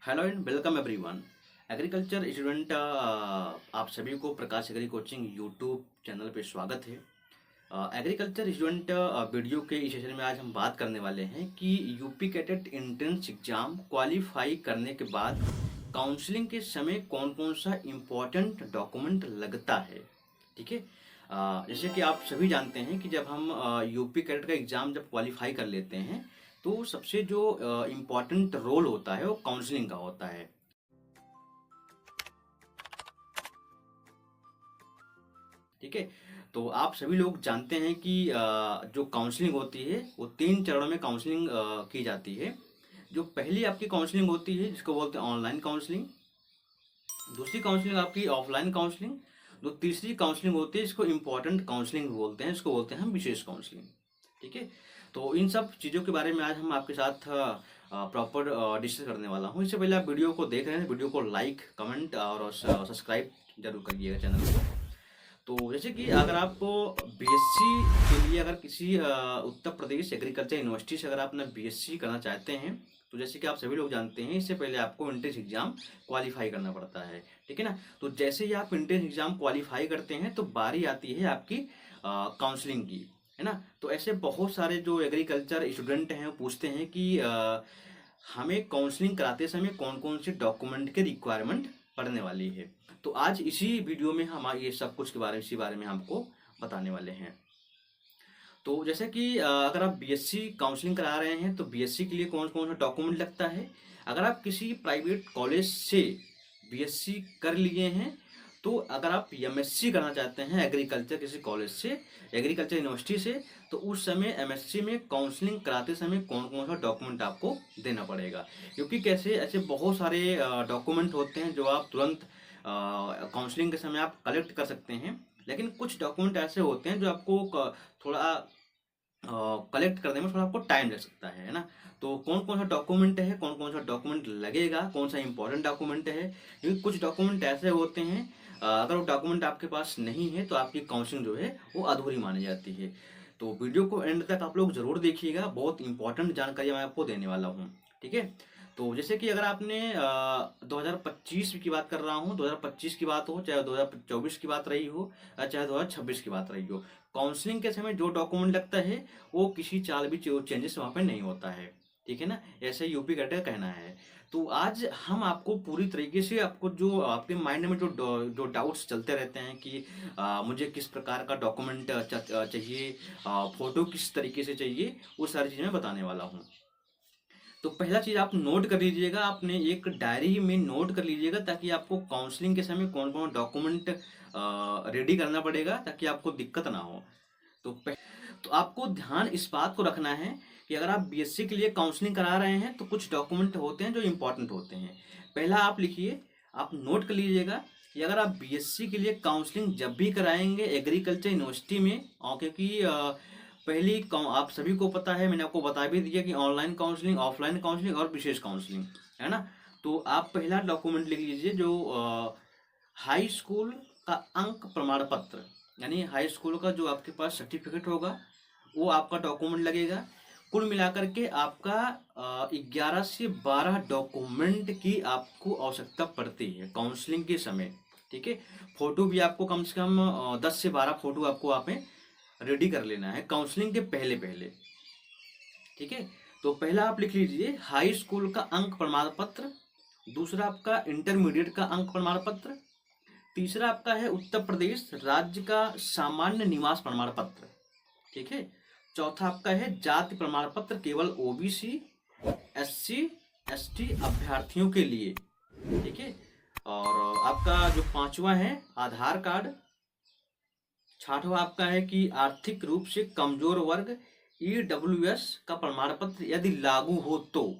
Hello and welcome everyone. Agriculture student आप सभी को प्रकाश एग्री कोचिंग यूट्यूब चैनल पे स्वागत है। एग्रीकल्चर स्टूडेंट वीडियो के इस सेशन में आज हम बात करने वाले हैं कि UP cadet entrance exam qualify करने के बाद काउंसलिंग के समय कौन कौन सा इम्पोर्टेंट डॉक्यूमेंट लगता है। ठीक है। जैसे कि आप सभी जानते हैं कि जब हम यूपी कैडेट का एग्ज़ाम जब क्वालिफाई कर लेते हैं तो सबसे जो इम्पोर्टेंट रोल होता है वो काउंसलिंग का होता है। ठीक है। तो आप सभी लोग जानते हैं कि जो काउंसलिंग होती है वो 3 चरणों में काउंसलिंग की जाती है। जो पहली आपकी काउंसलिंग होती है जिसको बोलते हैं ऑनलाइन काउंसलिंग, दूसरी काउंसलिंग आपकी ऑफलाइन काउंसलिंग, जो तीसरी काउंसलिंग होती है इसको इम्पोर्टेंट काउंसलिंग बोलते हैं, इसको बोलते हैं हम विशेष काउंसलिंग। ठीक है। तो इन सब चीज़ों के बारे में आज हम आपके साथ प्रॉपर डिस्कस करने वाला हूँ। इससे पहले आप वीडियो को देख रहे हैं, वीडियो को लाइक कमेंट और सब्सक्राइब जरूर करिएगा चैनल को। तो जैसे कि अगर आपको बीएससी के लिए अगर किसी उत्तर प्रदेश एग्रीकल्चर यूनिवर्सिटी से अगर आप अपना बीएससी करना चाहते हैं तो जैसे कि आप सभी लोग जानते हैं इससे पहले आपको एंट्रेंस एग्जाम क्वालिफाई करना पड़ता है। ठीक है ना। तो जैसे ही आप एंट्रेंस एग्जाम क्वालिफाई करते हैं तो बारी आती है आपकी काउंसलिंग की, है ना। तो ऐसे बहुत सारे जो एग्रीकल्चर स्टूडेंट हैं वो पूछते हैं कि हमें काउंसलिंग कराते समय कौन कौन से डॉक्यूमेंट के रिक्वायरमेंट पड़ने वाली है। तो आज इसी वीडियो में हम ये सब कुछ के बारे में इसी बारे में हमको बताने वाले हैं। तो जैसे कि अगर आप बीएससी काउंसलिंग करा रहे हैं तो बीएससी के लिए कौन कौन सा डॉक्यूमेंट लगता है। अगर आप किसी प्राइवेट कॉलेज से बीएससी कर लिए हैं तो अगर आप एमएससी करना चाहते हैं एग्रीकल्चर किसी कॉलेज से, एग्रीकल्चर यूनिवर्सिटी से, तो उस समय एमएससी में काउंसलिंग कराते समय कौन कौन सा डॉक्यूमेंट आपको देना पड़ेगा। क्योंकि कैसे ऐसे बहुत सारे डॉक्यूमेंट होते हैं जो आप तुरंत काउंसलिंग के समय आप कलेक्ट कर सकते हैं, लेकिन कुछ डॉक्यूमेंट ऐसे होते हैं जो आपको थोड़ा कलेक्ट करने में थोड़ा आपको टाइम लग सकता है ना। तो कौन कौन सा डॉक्यूमेंट है, कौन कौन सा डॉक्यूमेंट लगेगा, कौन सा इंपॉर्टेंट डॉक्यूमेंट है, क्योंकि कुछ डॉक्यूमेंट ऐसे होते हैं अगर वो डॉक्यूमेंट आपके पास नहीं है तो आपकी काउंसलिंग जो है वो अधूरी मानी जाती है। तो वीडियो को एंड तक आप लोग जरूर देखिएगा, बहुत इंपॉर्टेंट जानकारी मैं आपको देने वाला हूँ। ठीक है। तो जैसे कि अगर आपने 2025 की बात कर रहा हूँ, 2025 की बात हो चाहे 2024 की बात रही हो या चाहे 2026 की बात रही हो, काउंसलिंग के समय जो डॉक्यूमेंट लगता है वो किसी चाल भी चेंजेस वहाँ पे नहीं होता है। ठीक है ना। ऐसे यूपी कैट का कहना है। तो आज हम आपको पूरी तरीके से आपको जो आपके माइंड में जो डाउट्स चलते रहते हैं कि मुझे किस प्रकार का डॉक्यूमेंट चाहिए, फोटो किस तरीके से चाहिए, वो सारी चीज़ें मैं बताने वाला हूँ। तो पहला चीज आप नोट कर लीजिएगा, आपने एक डायरी में नोट कर लीजिएगा ताकि आपको काउंसलिंग के समय कौन कौन डॉक्यूमेंट रेडी करना पड़ेगा ताकि आपको दिक्कत ना हो। तो तो आपको ध्यान इस बात को रखना है कि अगर आप बीएससी के लिए काउंसलिंग करा रहे हैं तो कुछ डॉक्यूमेंट होते हैं जो इंपॉर्टेंट होते हैं। पहला आप लिखिए, आप नोट कर लीजिएगा कि अगर आप बीएससी के लिए काउंसलिंग जब भी कराएंगे एग्रीकल्चर यूनिवर्सिटी में, क्योंकि आप सभी को पता है, मैंने आपको बता भी दिया कि ऑनलाइन काउंसलिंग, ऑफलाइन काउंसलिंग और विशेष काउंसलिंग, है ना। तो आप पहला डॉक्यूमेंट लिख लीजिए जो हाई स्कूल का अंक प्रमाण पत्र, यानी हाई स्कूल का जो आपके पास सर्टिफिकेट होगा वो आपका डॉक्यूमेंट लगेगा। कुल मिलाकर के आपका 11 से 12 डॉक्यूमेंट की आपको आवश्यकता पड़ती है काउंसलिंग के समय। ठीक है। फोटो भी आपको कम से कम 10 से 12 फोटो आपको वहाँ पे रेडी कर लेना है काउंसलिंग के पहले पहले। ठीक है। तो पहला आप लिख लीजिए हाई स्कूल का अंक प्रमाण पत्र, दूसरा आपका इंटरमीडिएट का अंक प्रमाण पत्र, तीसरा आपका है उत्तर प्रदेश राज्य का सामान्य निवास प्रमाण पत्र। ठीक है। चौथा आपका है जाति प्रमाण पत्र केवल ओबीसी एससी एसटी अभ्यर्थियों के लिए। ठीक है। और आपका जो पांचवा है आधार कार्ड। छठवा आपका है कि आर्थिक रूप से कमजोर वर्ग ईडब्ल्यूएस का प्रमाण पत्र यदि लागू हो तो।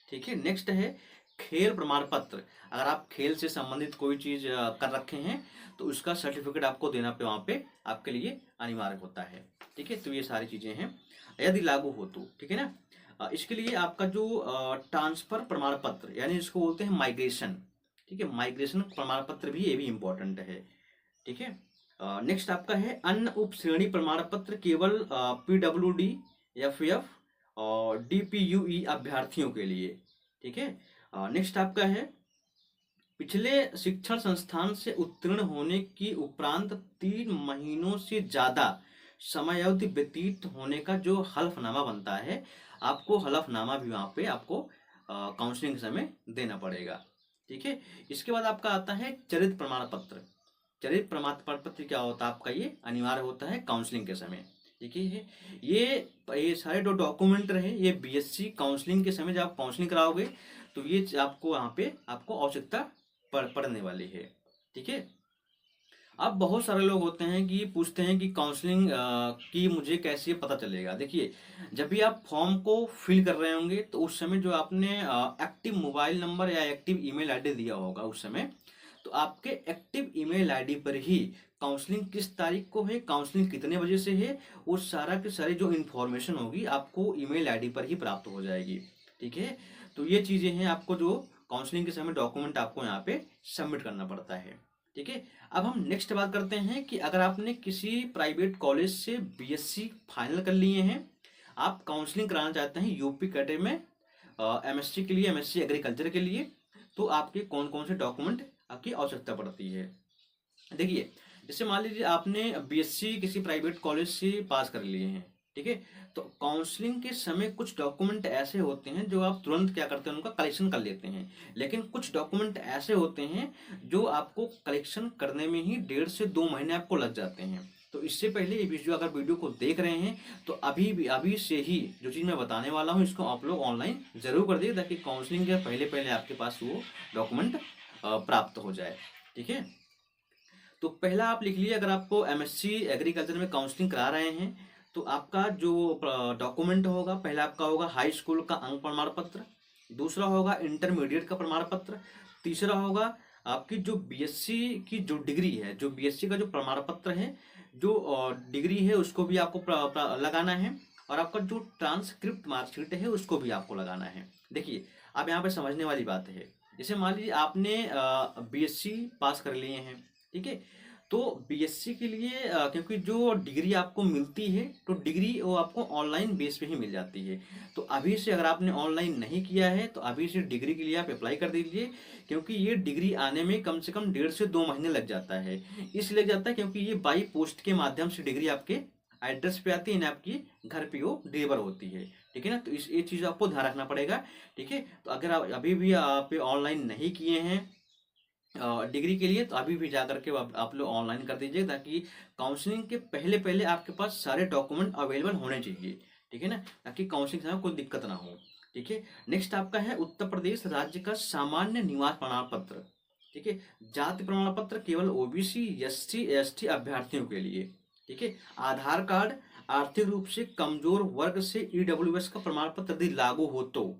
ठीक है। नेक्स्ट है खेल प्रमाण पत्र, अगर आप खेल से संबंधित कोई चीज कर रखे हैं तो उसका सर्टिफिकेट आपको देना पे वहां पे आपके लिए अनिवार्य होता है। ठीक है। तो ये सारी चीजें हैं यदि लागू हो तो। ठीक है ना। इसके लिए आपका जो ट्रांसफर प्रमाण पत्र यानी इसको बोलते हैं माइग्रेशन। ठीक है। माइग्रेशन प्रमाण पत्र भी ये भी इंपॉर्टेंट है। ठीक है। नेक्स्ट आपका है अन्य उप श्रेणी प्रमाण पत्र केवल पीडब्ल्यूडी एफएफ और डीपीयूई अभ्यर्थियों के लिए। ठीक है। नेक्स्ट आपका है, पिछले शिक्षण संस्थान से उत्तीर्ण होने की उपरांत 3 महीनों से ज्यादा समयावधि व्यतीत होने का जो हल्फनामा बनता है, आपको हल्फनामा भी वहां पे आपको काउंसलिंग के समय देना पड़ेगा। ठीक है। इसके बाद आपका आता है चरित्र प्रमाण पत्र। चरित्र प्रमाण पत्र क्या होता है आपका, ये अनिवार्य होता है काउंसलिंग के समय। ठीक है। ये ये सारे जो डॉक्यूमेंट रहे, ये बीएससी काउंसलिंग के समय जब आप काउंसलिंग कराओगे तो ये आपको वहाँ पे आपको आवश्यकता पड़ने वाली है। ठीक है। अब बहुत सारे लोग होते हैं कि पूछते हैं कि काउंसलिंग की मुझे कैसे पता चलेगा। देखिए, जब भी आप फॉर्म को फिल कर रहे होंगे तो उस समय जो आपने एक्टिव मोबाइल नंबर या एक्टिव ईमेल आईडी दिया होगा उस समय, तो आपके एक्टिव ईमेल आईडी पर ही काउंसलिंग किस तारीख को है, काउंसलिंग कितने बजे से है, वो सारा की सारी जो इन्फॉर्मेशन होगी आपको ईमेल आईडी पर ही प्राप्त हो जाएगी। ठीक है। तो ये चीजें हैं आपको जो काउंसलिंग के समय डॉक्यूमेंट आपको यहाँ पे सबमिट करना पड़ता है। ठीक है। अब हम नेक्स्ट बात करते हैं कि अगर आपने किसी प्राइवेट कॉलेज से बीएससी फाइनल कर लिए हैं, आप काउंसलिंग कराना चाहते हैं यूपी कैटेगरी में एमएससी के लिए, एमएससी एग्रीकल्चर के लिए, तो आपके कौन कौन से डॉक्यूमेंट आपकी आवश्यकता पड़ती है। देखिए, जैसे मान लीजिए आपने बीएससी किसी प्राइवेट कॉलेज से पास कर लिए हैं। ठीक है। तो काउंसलिंग के समय कुछ डॉक्यूमेंट ऐसे होते हैं जो आप तुरंत क्या करते हैं, उनका कलेक्शन कर लेते हैं। लेकिन कुछ डॉक्यूमेंट ऐसे होते हैं जो आपको कलेक्शन करने में ही 1.5 से 2 महीने आपको लग जाते हैं। तो इससे पहले ये वीडियो, अगर वीडियो को देख रहे हैं तो अभी से ही जो चीज़ मैं बताने वाला हूँ इसको आप लोग ऑनलाइन जरूर कर दिए, ताकि काउंसलिंग के पहले पहले आपके पास वो डॉक्यूमेंट प्राप्त हो जाए। ठीक है। तो पहला आप लिख लिए, अगर आपको एमएससी एग्रीकल्चर में काउंसलिंग करा रहे हैं तो आपका जो डॉक्यूमेंट होगा, पहला आपका होगा हाई स्कूल का अंक प्रमाण पत्र, दूसरा होगा इंटरमीडिएट का प्रमाण पत्र, तीसरा होगा आपकी जो बीएससी की जो डिग्री है, जो बीएससी का जो प्रमाण पत्र है, जो डिग्री है उसको भी आपको लगाना है, और आपका जो ट्रांसक्रिप्ट मार्कशीट है उसको भी आपको लगाना है। देखिए, अब यहाँ पे समझने वाली बात है, जैसे मान लीजिए आपने बीएससी पास कर लिए हैं। ठीक है। तो बीएससी के लिए क्योंकि जो डिग्री आपको मिलती है, तो डिग्री वो आपको ऑनलाइन बेस पे ही मिल जाती है। तो अभी से अगर आपने ऑनलाइन नहीं किया है तो अभी से डिग्री के लिए आप अप्लाई कर दीजिए, क्योंकि ये डिग्री आने में कम से कम 1.5 से 2 महीने लग जाता है। इसलिए लग जाता है क्योंकि ये बाई पोस्ट के माध्यम से डिग्री आपके एड्रेस पे आती है ना, आपकी घर पे वो डिलीवर होती है। ठीक है ना। तो इस ये चीज़ आपको ध्यान रखना पड़ेगा। ठीक है। तो अगर आप अभी भी आप ऑनलाइन नहीं किए हैं डिग्री के लिए, तो अभी भी जा करके आप लोग ऑनलाइन कर दीजिए, ताकि काउंसलिंग के पहले पहले आपके पास सारे डॉक्यूमेंट अवेलेबल होने चाहिए। ठीक है ना, ताकि काउंसलिंग समय कोई दिक्कत ना हो। ठीक है। नेक्स्ट आपका है उत्तर प्रदेश राज्य का सामान्य निवास प्रमाण पत्र। ठीक है। जाति प्रमाण पत्र केवल ओबीसी, एससी, एसटी अभ्यर्थियों के लिए। ठीक है। आधार कार्ड, आर्थिक रूप से कमजोर वर्ग से ईडब्ल्यूएस का प्रमाण पत्र यदि लागू हो तो।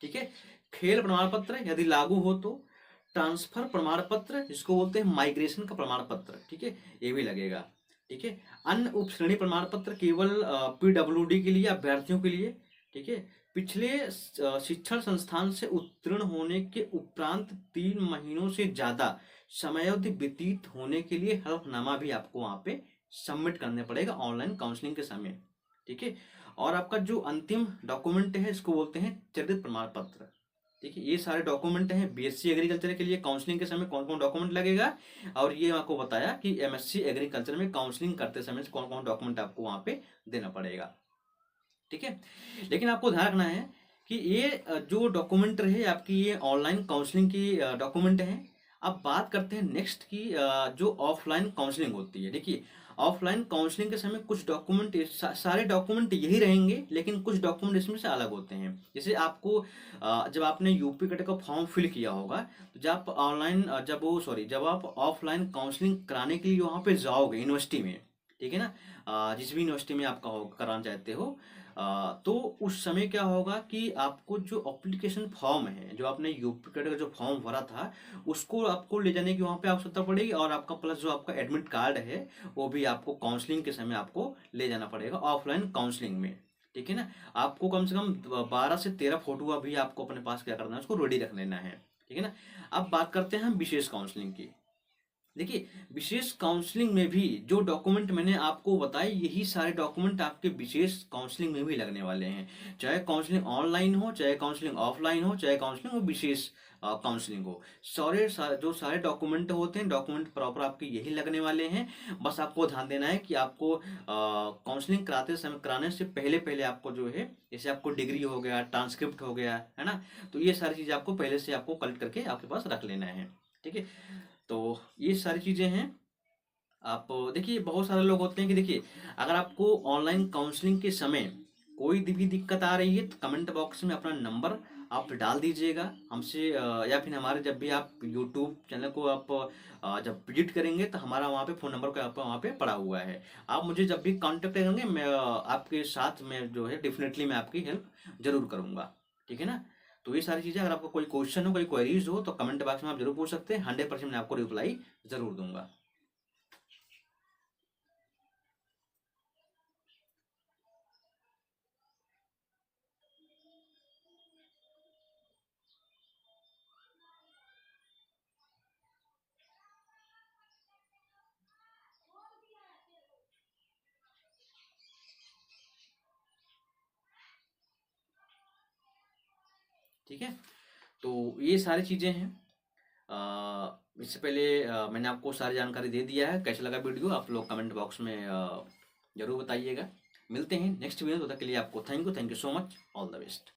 ठीक है। खेल प्रमाण पत्र यदि लागू हो तो, ट्रांसफर प्रमाण पत्र जिसको बोलते हैं माइग्रेशन का प्रमाण पत्र, ठीक है, ये भी लगेगा। ठीक है। अन्य उपश्रेणी प्रमाण पत्र केवल पीडब्ल्यूडी के लिए, अभ्यर्थियों के लिए। ठीक है। पिछले शिक्षण संस्थान से उत्तीर्ण होने के उपरांत 3 महीनों से ज्यादा समयावधि व्यतीत होने के लिए हल्फनामा भी आपको वहां पे सबमिट करने पड़ेगा ऑनलाइन काउंसलिंग के समय। ठीक है। और आपका जो अंतिम डॉक्यूमेंट है इसको बोलते हैं चरित्र प्रमाण पत्र। ठीक है। ये सारे डॉक्यूमेंट हैं बीएससी एग्रीकल्चर के लिए काउंसलिंग के समय कौन कौन डॉक्यूमेंट लगेगा, और ये आपको बताया कि एमएससी एग्रीकल्चर में काउंसलिंग करते समय कौन कौन डॉक्यूमेंट आपको वहां पे देना पड़ेगा। ठीक है। लेकिन आपको ध्यान रखना है कि ये जो डॉक्यूमेंट रहे आपकी, ये ऑनलाइन काउंसलिंग की डॉक्यूमेंट है। अब बात करते हैं नेक्स्ट की जो ऑफलाइन काउंसलिंग होती है। देखिए, ऑफलाइन काउंसलिंग के समय कुछ डॉक्यूमेंट, सारे डॉक्यूमेंट यही रहेंगे, लेकिन कुछ डॉक्यूमेंट इसमें से अलग होते हैं। जैसे आपको जब आपने यूपी कैट का फॉर्म फिल किया होगा, तो जब आप ऑनलाइन जब आप ऑफलाइन काउंसलिंग कराने के लिए वहाँ पे जाओगे यूनिवर्सिटी में, ठीक है ना, जिस भी यूनिवर्सिटी में आपका कराना चाहते हो, तो उस समय क्या होगा कि आपको जो एप्लीकेशन फॉर्म है, जो आपने यूपी कैट का जो फॉर्म भरा था, उसको आपको ले जाने की वहाँ पे आवश्यकता पड़ेगी, और आपका प्लस जो आपका एडमिट कार्ड है वो भी आपको काउंसलिंग के समय आपको ले जाना पड़ेगा ऑफलाइन काउंसलिंग में। ठीक है ना। आपको कम से कम 12 से 13 फोटो अभी आपको अपने पास क्या करना है, उसको रेडी रख लेना है। ठीक है ना। अब बात करते हैं हम विशेष काउंसलिंग की। देखिए, विशेष काउंसलिंग में भी जो डॉक्यूमेंट मैंने आपको बताए, यही सारे डॉक्यूमेंट आपके विशेष काउंसलिंग में भी लगने वाले हैं। चाहे काउंसलिंग ऑनलाइन हो, चाहे काउंसलिंग ऑफलाइन हो, चाहे काउंसलिंग हो विशेष काउंसलिंग हो, जो सारे डॉक्यूमेंट होते हैं, डॉक्यूमेंट प्रॉपर आपके यही लगने वाले हैं। बस आपको ध्यान देना है कि आपको काउंसलिंग कराने से पहले पहले आपको जो है, जैसे आपको डिग्री हो गया, ट्रांसक्रिप्ट हो गया, है ना, तो ये सारी चीज़ें आपको पहले से आपको कलेक्ट करके आपके पास रख लेना है। ठीक है, तो ये सारी चीज़ें हैं। आप देखिए, बहुत सारे लोग होते हैं कि देखिए, अगर आपको ऑनलाइन काउंसलिंग के समय कोई भी दिक्कत आ रही है तो कमेंट बॉक्स में अपना नंबर आप डाल दीजिएगा हमसे, या फिर हमारे, जब भी आप यूट्यूब चैनल को आप जब विजिट करेंगे तो हमारा वहाँ पे फ़ोन नंबर का आपका वहाँ पे पड़ा हुआ है। आप मुझे जब भी कांटेक्ट करेंगे, मैं आपके साथ में जो है डेफिनेटली मैं आपकी हेल्प ज़रूर करूँगा। ठीक है ना? तो ये सारी चीज़ें, अगर आपको कोई क्वेश्चन हो, कोई क्वेरीज हो, तो कमेंट बॉक्स में आप जरूर पूछ सकते हैं। 100% मैं आपको रिप्लाई ज़रूर दूंगा। ठीक है, तो ये सारी चीज़ें हैं। इससे पहले मैंने आपको सारी जानकारी दे दिया है। कैसा लगा वीडियो, आप लोग कमेंट बॉक्स में ज़रूर बताइएगा। मिलते हैं नेक्स्ट वीडियो, तब तक के लिए आपको thank you so much, all the best.